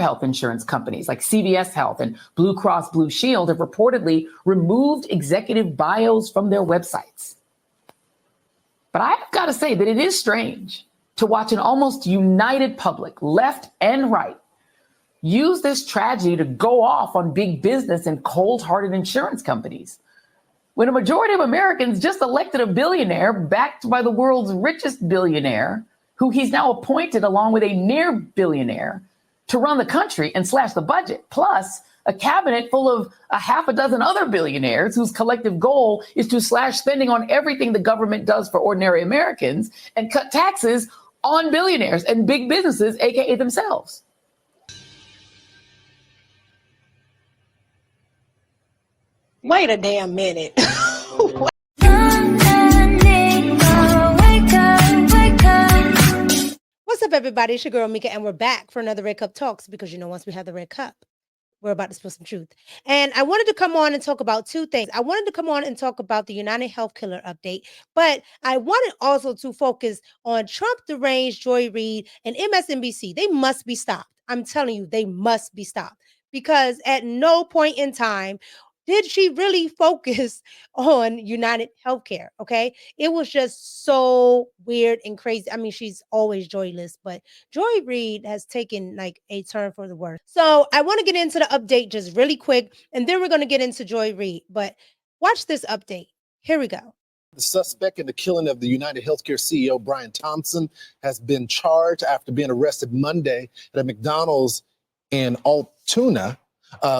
health insurance companies like CVS Health and Blue Cross Blue Shield have reportedly removed executive bios from their websites. But I've got to say that it is strange to watch an almost united public, left and right, use this tragedy to go off on big business and cold-hearted insurance companies, when a majority of Americans just elected a billionaire backed by the world's richest billionaire, who he's now appointed along with a near billionaire to run the country and slash the budget, plus a cabinet full of a half a dozen other billionaires whose collective goal is to slash spending on everything the government does for ordinary Americans and cut taxes on billionaires and big businesses, aka themselves. Wait a damn minute. What's up, everybody? It's your girl Mika, and we're back for another Red Cup Talks, because once we have the Red Cup, we're about to spill some truth. And I wanted to come on and talk about two things. I wanted to come on and talk about the United Health Killer update, but I wanted also to focus on Trump deranged Joy Reid and MSNBC. They must be stopped. I'm telling you, they must be stopped, because at no point in time did she really focus on United Healthcare, okay? It was just so weird and crazy. I mean, she's always joyless, but Joy Reid has taken like a turn for the worse. So I want to get into the update just really quick, and then we're going to get into Joy Reid. But watch this update. Here we go. The suspect in the killing of the United Healthcare CEO, Brian Thompson, has been charged after being arrested Monday at a McDonald's in Altoona,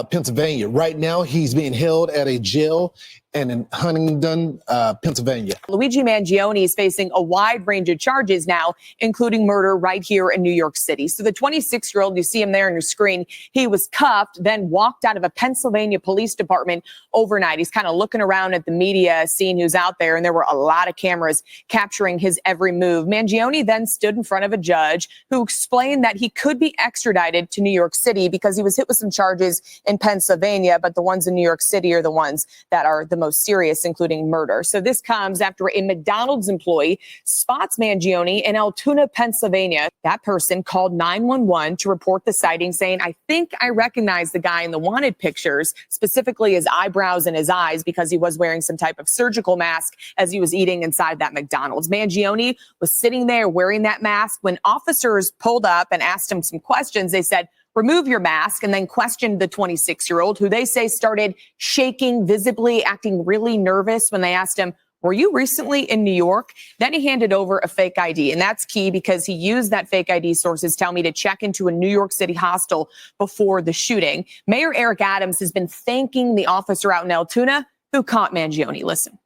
Pennsylvania. Right now, he's being held at a jail in Huntingdon, Pennsylvania. Luigi Mangione is facing a wide range of charges now, including murder right here in New York City. So the 26-year-old, you see him there on your screen, he was cuffed, then walked out of a Pennsylvania police department overnight. He's kind of looking around at the media, seeing who's out there, and there were a lot of cameras capturing his every move. Mangione then stood in front of a judge who explained that he could be extradited to New York City because he was hit with some charges in Pennsylvania, but the ones in New York City are the ones that are the most serious, including murder. So this comes after a McDonald's employee spots Mangione in Altoona, Pennsylvania. That person called 911 to report the sighting, saying, "I think I recognize the guy in the wanted pictures, specifically his eyebrows and his eyes, because he was wearing some type of surgical mask as he was eating inside that McDonald's." Mangione was sitting there wearing that mask. When officers pulled up and asked him some questions, they said, "Remove your mask," and then questioned the 26-year-old, who they say started shaking visibly, acting really nervous when they asked him, "Were you recently in New York?" Then he handed over a fake ID. And that's key, because he used that fake ID, sources tell me, to check into a New York City hostel before the shooting. Mayor Eric Adams has been thanking the officer out in Altoona who caught Mangione. Listen.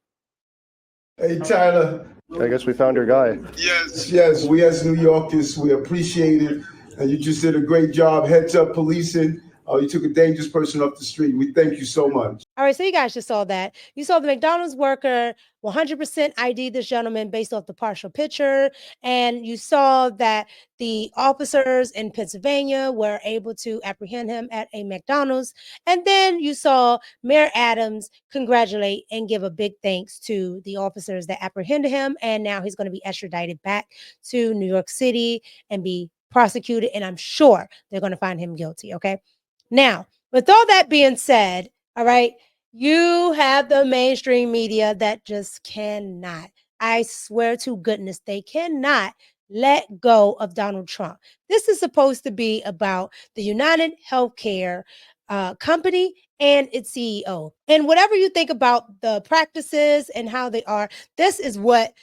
Hey, Tyler. I guess we found your guy. Yes, we as New Yorkers, we appreciate it. And you just did a great job. Heads up policing. You took a dangerous person off the street. We thank you so much. All right, so you guys just saw that. You saw the McDonald's worker 100% ID this gentleman based off the partial picture. And you saw that the officers in Pennsylvania were able to apprehend him at a McDonald's. And then you saw Mayor Adams congratulate and give a big thanks to the officers that apprehended him. And now he's going to be extradited back to New York City and be prosecuted. And I'm sure they're going to find him guilty. Okay. Now, with all that being said, all right, you have the mainstream media that just cannot, I swear to goodness, they cannot let go of Donald Trump. This is supposed to be about the United Healthcare company and its CEO. And whatever you think about the practices and how they are, this is what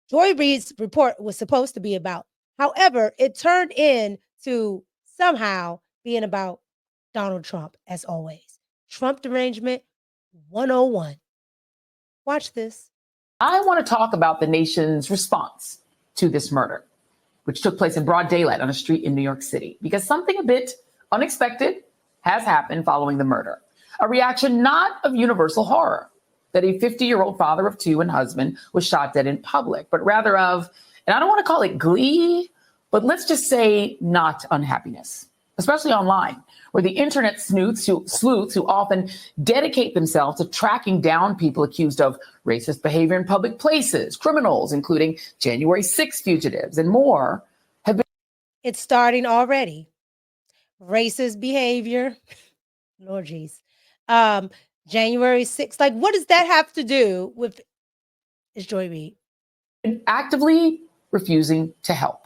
Joy Reid's report was supposed to be about. However, it turned into somehow being about Donald Trump, as always. Trump derangement 101. Watch this. I want to talk about the nation's response to this murder, which took place in broad daylight on a street in New York City, because something a bit unexpected has happened following the murder. A reaction not of universal horror that a 50-year-old father of two and husband was shot dead in public, but rather of, and I don't want to call it glee, but let's just say not unhappiness, especially online, where the internet sleuths who often dedicate themselves to tracking down people accused of racist behavior in public places, criminals, including January 6 fugitives and more, have been. It's starting already. racist behavior. Lord jeez. January 6th. Like, what does that have to do with Joy Reid? Actively refusing to help.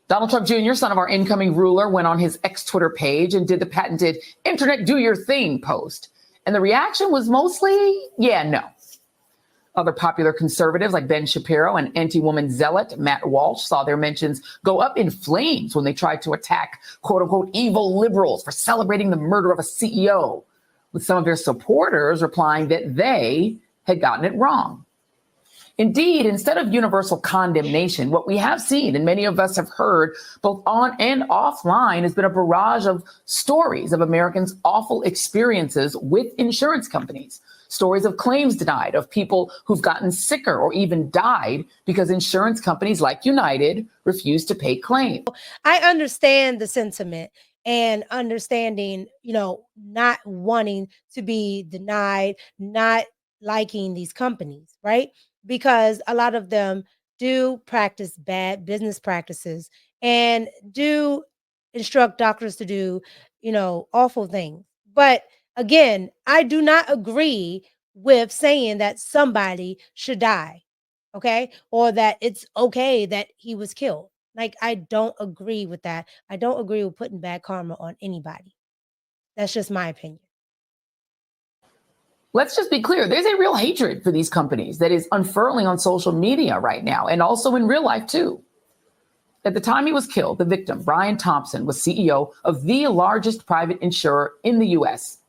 Donald Trump Jr., son of our incoming ruler, went on his ex-Twitter page and did the patented "Internet do your thing" post. And the reaction was mostly, yeah, no. Other popular conservatives like Ben Shapiro and anti-woman zealot Matt Walsh saw their mentions go up in flames when they tried to attack quote unquote evil liberals for celebrating the murder of a CEO, with some of their supporters replying that they had gotten it wrong. Indeed, instead of universal condemnation, what we have seen, and many of us have heard both on and offline, has been a barrage of stories of Americans' awful experiences with insurance companies. Stories of claims denied, of people who've gotten sicker or even died because insurance companies like United refused to pay claims. I understand the sentiment and understanding, not wanting to be denied, not liking these companies, right? Because a lot of them do practice bad business practices and do instruct doctors to do, awful things. But again, I do not agree with saying that somebody should die, okay? Or that it's okay that he was killed. Like, I don't agree with that. I don't agree with putting bad karma on anybody. That's just my opinion. Let's just be clear. There's a real hatred for these companies that is unfurling on social media right now, and also in real life, too. At the time he was killed, the victim, Brian Thompson, was CEO of the largest private insurer in the U.S.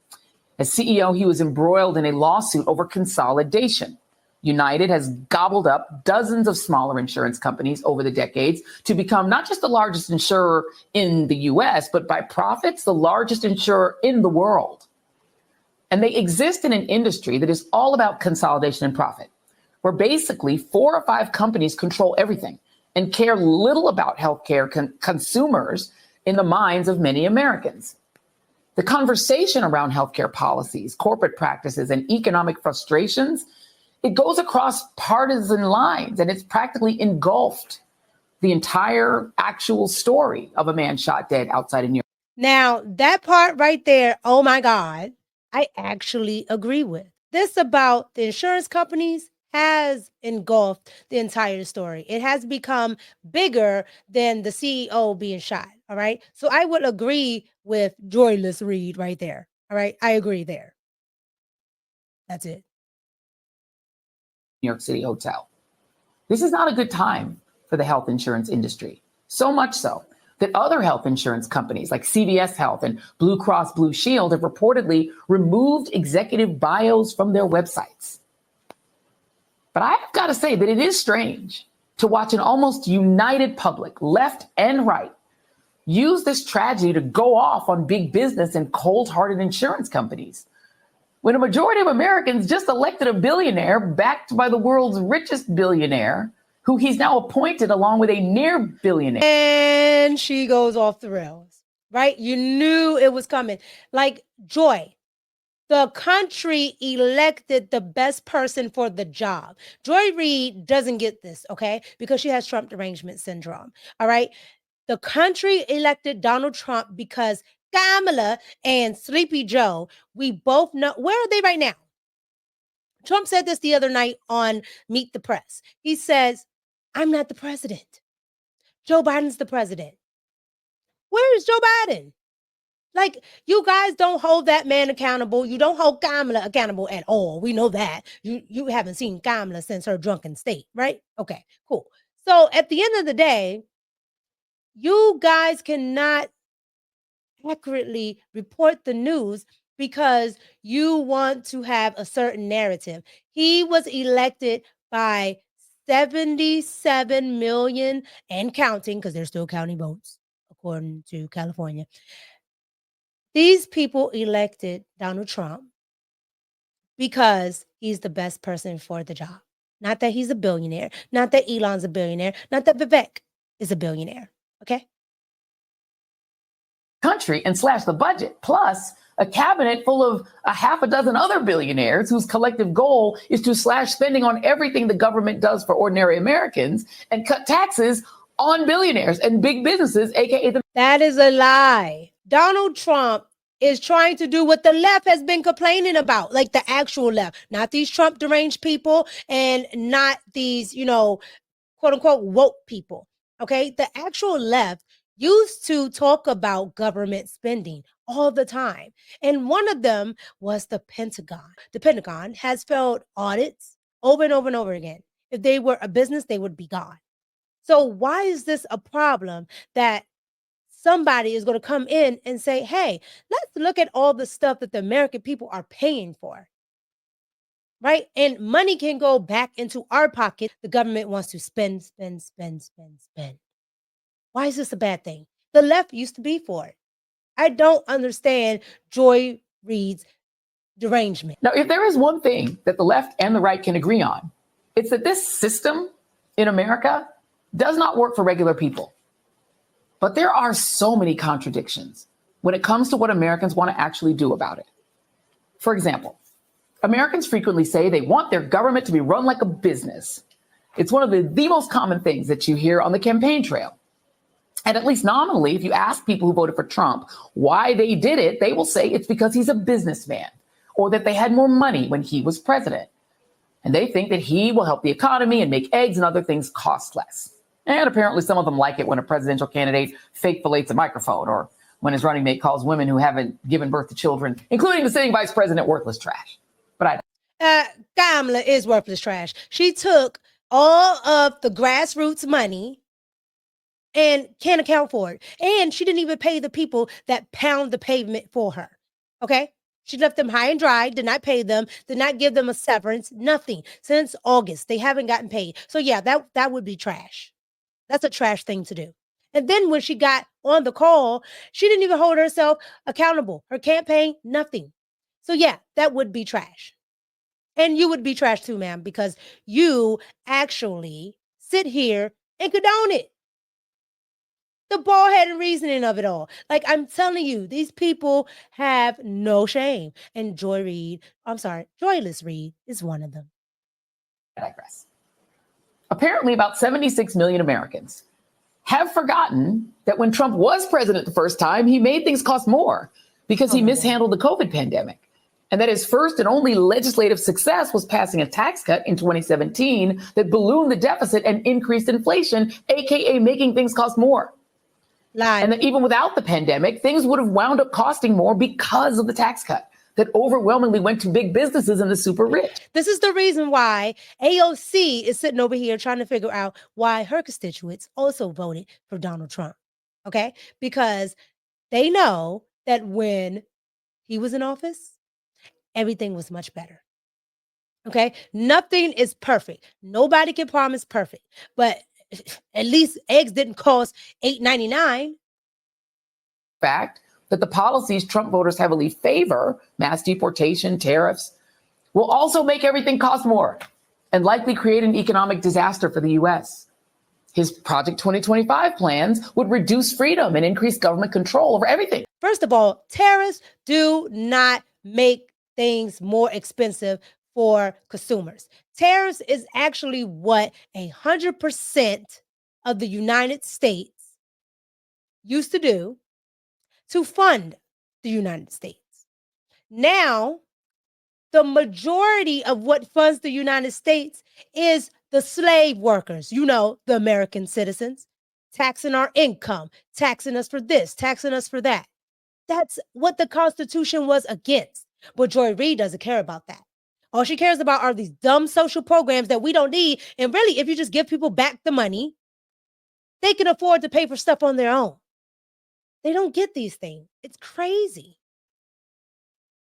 As CEO, he was embroiled in a lawsuit over consolidation. United has gobbled up dozens of smaller insurance companies over the decades to become not just the largest insurer in the U.S., but by profits, the largest insurer in the world. And they exist in an industry that is all about consolidation and profit, where basically 4 or 5 companies control everything and care little about healthcare consumers in the minds of many Americans. The conversation around healthcare policies, corporate practices, and economic frustrations, it goes across partisan lines, and it's practically engulfed the entire actual story of a man shot dead outside of New York. Now, that part right there, oh my God, I actually agree with. This about the insurance companies has engulfed the entire story. It has become bigger than the CEO being shot. All right. So I would agree with Joyless Reid right there. All right. I agree there. That's it. New York City hotel. This is not a good time for the health insurance industry. So much so that other health insurance companies like CVS Health and Blue Cross Blue Shield have reportedly removed executive bios from their websites. But I've got to say that it is strange to watch an almost united public, left and right, use this tragedy to go off on big business and cold-hearted insurance companies, when a majority of Americans just elected a billionaire backed by the world's richest billionaire, who he's now appointed along with a near billionaire. And she goes off the rails, right? You knew it was coming. Like, Joy, the country elected the best person for the job. Joy Reid doesn't get this, okay? Because she has Trump derangement syndrome, all right? The country elected Donald Trump because Kamala and Sleepy Joe, we both know, where are they right now? Trump said this the other night on Meet the Press. He says, I'm not the president. Joe Biden's the president. Where is Joe Biden? Like, you guys don't hold that man accountable. You don't hold Kamala accountable at all. We know that. You haven't seen Kamala since her drunken state, right? Okay, cool. So at the end of the day, you guys cannot accurately report the news because you want to have a certain narrative. He was elected by 77 million and counting, because they're still counting votes, according to California. These people elected Donald Trump because he's the best person for the job. Not that he's a billionaire, not that Elon's a billionaire, not that Vivek is a billionaire, okay? Country and slash the budget, plus a cabinet full of a half a dozen other billionaires whose collective goal is to slash spending on everything the government does for ordinary Americans and cut taxes on billionaires and big businesses, aka the. That is a lie. Donald Trump is trying to do what the left has been complaining about, like the actual left, not these Trump deranged people and not these, quote unquote, woke people. Okay. The actual left used to talk about government spending all the time. And one of them was the Pentagon. The Pentagon has failed audits over and over and over again. If they were a business, they would be gone. So why is this a problem that somebody is going to come in and say, hey, let's look at all the stuff that the American people are paying for? Right? And money can go back into our pocket. The government wants to spend, spend, spend, spend, spend. Why is this a bad thing? The left used to be for it. I don't understand Joy Reid's derangement. Now, if there is one thing that the left and the right can agree on, it's that this system in America does not work for regular people. But there are so many contradictions when it comes to what Americans want to actually do about it. For example, Americans frequently say they want their government to be run like a business. It's one of the most common things that you hear on the campaign trail. And at least nominally, if you ask people who voted for Trump why they did it, they will say it's because he's a businessman or that they had more money when he was president. And they think that he will help the economy and make eggs and other things cost less. And apparently some of them like it when a presidential candidate fake fillets a microphone or when his running mate calls women who haven't given birth to children, including the sitting vice president, worthless trash. But Kamala is worthless trash. She took all of the grassroots money and can't account for it. And she didn't even pay the people that pound the pavement for her. Okay? She left them high and dry, did not pay them, did not give them a severance, nothing. Since August, they haven't gotten paid. So yeah, that would be trash. That's a trash thing to do. And then when she got on the call, she didn't even hold herself accountable. Her campaign, nothing. So yeah, that would be trash. And you would be trash too, ma'am, because you actually sit here and condone it. The bald-headed reasoning of it all. Like I'm telling you, these people have no shame. And Joyless Reid is one of them. I digress. Apparently, about 76 million Americans have forgotten that when Trump was president the first time, he made things cost more because he mishandled the COVID pandemic. And that his first and only legislative success was passing a tax cut in 2017 that ballooned the deficit and increased inflation, aka making things cost more. Live. And that even without the pandemic, things would have wound up costing more because of the tax cut that overwhelmingly went to big businesses and the super rich. This is the reason why AOC is sitting over here trying to figure out why her constituents also voted for Donald Trump. Okay? Because they know that when he was in office, everything was much better. Okay? Nothing is perfect. Nobody can promise perfect. But at least eggs didn't cost $8.99. Fact that the policies Trump voters heavily favor, mass deportation, tariffs, will also make everything cost more and likely create an economic disaster for the U.S. His Project 2025 plans would reduce freedom and increase government control over everything. First of all, tariffs do not make things more expensive for consumers. Tariffs is actually what 100% of the United States used to do to fund the United States. Now, the majority of what funds the United States is the slave workers, the American citizens, taxing our income, taxing us for this, taxing us for that. That's what the Constitution was against. But Joy Reid doesn't care about that. All she cares about are these dumb social programs that we don't need. And really, if you just give people back the money, they can afford to pay for stuff on their own. They don't get these things. It's crazy.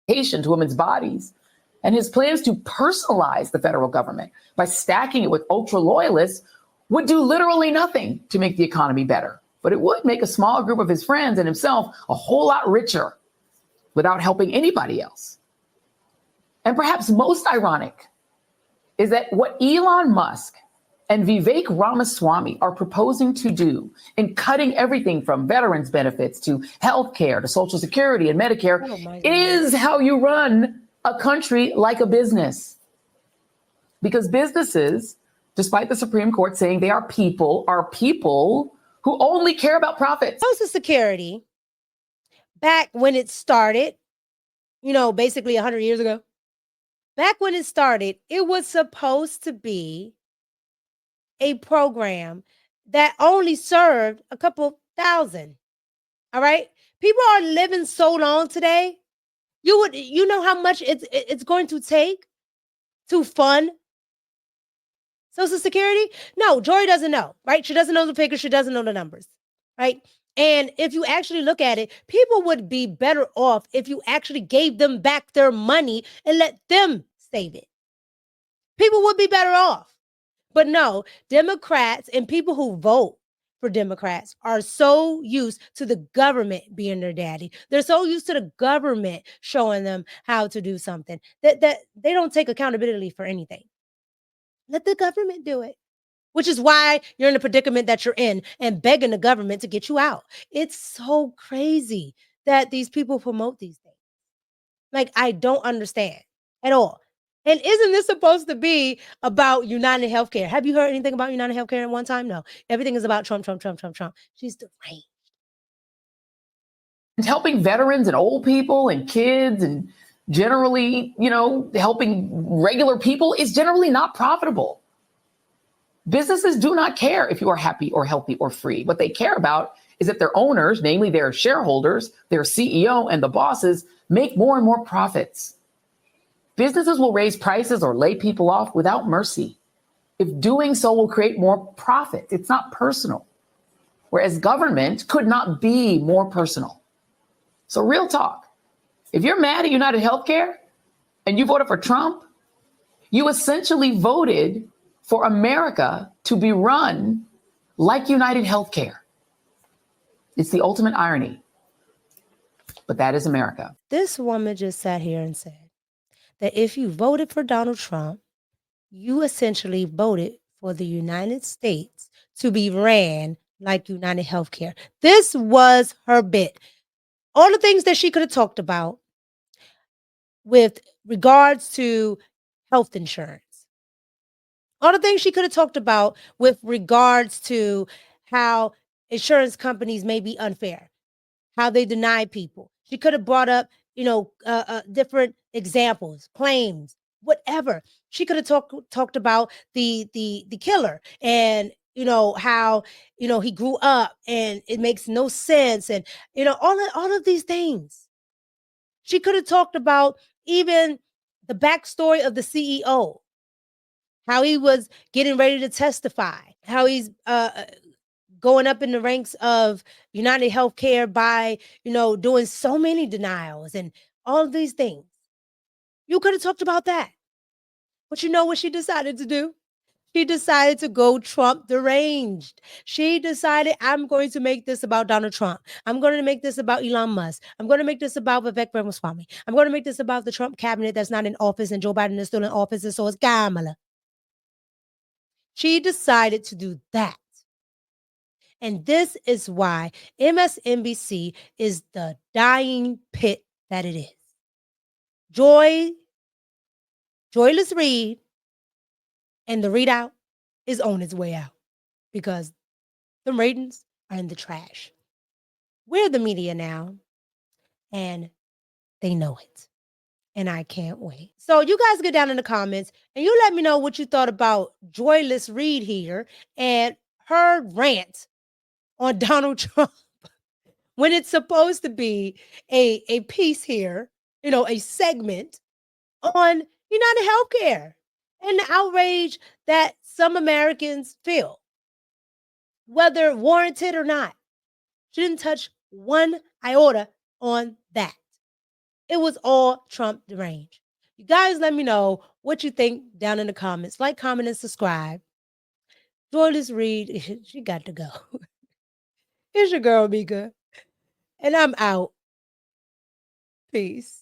To women's bodies and his plans to personalize the federal government by stacking it with ultra loyalists would do literally nothing to make the economy better. But it would make a small group of his friends and himself a whole lot richer without helping anybody else. And perhaps most ironic is that what Elon Musk and Vivek Ramaswamy are proposing to do in cutting everything from veterans benefits to healthcare to Social Security and Medicare is how you run a country like a business. Because businesses, despite the Supreme Court saying they are people who only care about profits. Social Security back when it started, basically 100 years ago, back when it started, it was supposed to be a program that only served a couple thousand. All right. People are living so long today. You know how much it's going to take to fund Social Security? No, Jory doesn't know, right? She doesn't know the figures. She doesn't know the numbers, right? And if you actually look at it, people would be better off if you actually gave them back their money and let them save it. People would be better off. But no, Democrats and people who vote for Democrats are so used to the government being their daddy. They're so used to the government showing them how to do something that they don't take accountability for anything. Let the government do it, which is why you're in the predicament that you're in and begging the government to get you out. It's so crazy that these people promote these things. Like, I don't understand at all. And isn't this supposed to be about United Healthcare? Have you heard anything about United Healthcare at one time? No. Everything is about Trump, Trump, Trump, Trump, Trump. She's deranged. And helping veterans and old people and kids and generally, helping regular people is generally not profitable. Businesses do not care if you are happy or healthy or free. What they care about is that their owners, namely their shareholders, their CEO and the bosses, make more and more profits. Businesses will raise prices or lay people off without mercy. If doing so will create more profit, it's not personal. Whereas government could not be more personal. So real talk, if you're mad at United Healthcare and you voted for Trump, you essentially voted for America to be run like United Healthcare. It's the ultimate irony, but that is America. This woman just sat here and said that if you voted for Donald Trump, you essentially voted for the United States to be ran like United Healthcare. This was her bit. All the things that she could have talked about with regards to health insurance. All the things she could have talked about with regards to how insurance companies may be unfair, how they deny people. She could have brought up, different examples, claims, whatever. She could have talked about the killer and how he grew up and it makes no sense and all of these things. She could have talked about even the backstory of the CEO, how he was getting ready to testify, how he's going up in the ranks of United Healthcare by, doing so many denials and all of these things. You could have talked about that. But you know what she decided to do? She decided to go Trump deranged. She decided, I'm going to make this about Donald Trump. I'm going to make this about Elon Musk. I'm going to make this about Vivek Ramaswamy. I'm going to make this about the Trump cabinet that's not in office and Joe Biden is still in office and so is Kamala. She decided to do that. And this is why MSNBC is the dying pit that it is. Joyless Reid and the Reid out is on its way out because the ratings are in the trash. We're the media now, and they know it. And I can't wait. So you guys get down in the comments and you let me know what you thought about Joyless Reid here and her rant on Donald Trump when it's supposed to be a piece here, a segment on United Healthcare and the outrage that some Americans feel, whether warranted or not. She didn't touch one iota on that. It was all Trump deranged. You guys let me know what you think down in the comments. Like, comment, and subscribe. Joyless Reid, she got to go. Here's your girl, Mika. And I'm out. Peace.